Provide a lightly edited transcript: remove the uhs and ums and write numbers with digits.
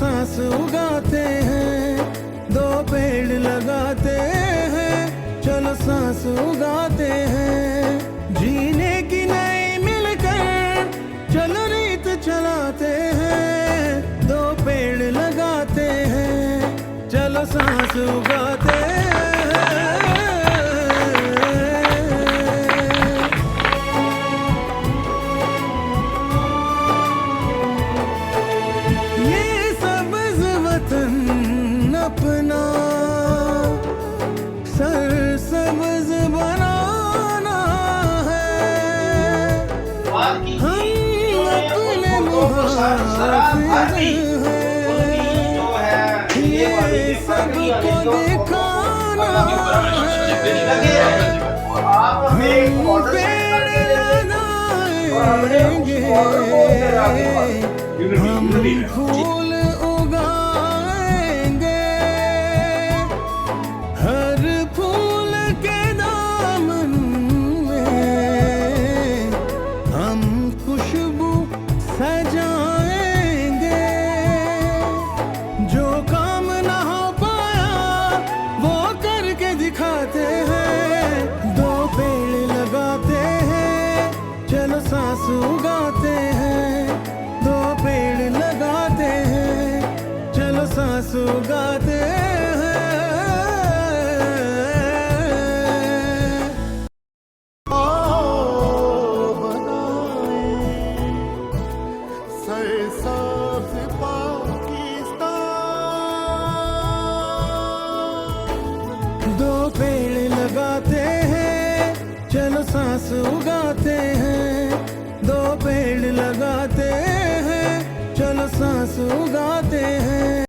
सांस उगाते हैं, दो पेड़ लगाते हैं, चलो सांस उगाते हैं। जीने की नई मिलकर चलो रीत चलाते हैं, दो पेड़ लगाते हैं, चलो सांस उगाते हैं। ये सब्ज़ वतन अपना सरसब्ज़ बनाना है, हम अपने मुहाफिज़ हैं, ये सबको दिखाना है। हम पेड़ लगाएंगे, हम फूल उगाएंगे, हर फूल के दामन में हम खुशबू सजाएंगे। जो काम ना हो पाया वो करके दिखाते हैं, दो पेड़ लगाते हैं, चलो सांस उगाते हैं, दो पेड़ लगाते हैं, चलो सांस उगाते हैं। दो पेड़ लगाते हैं, चलो सांस उगाते हैं, दो पेड़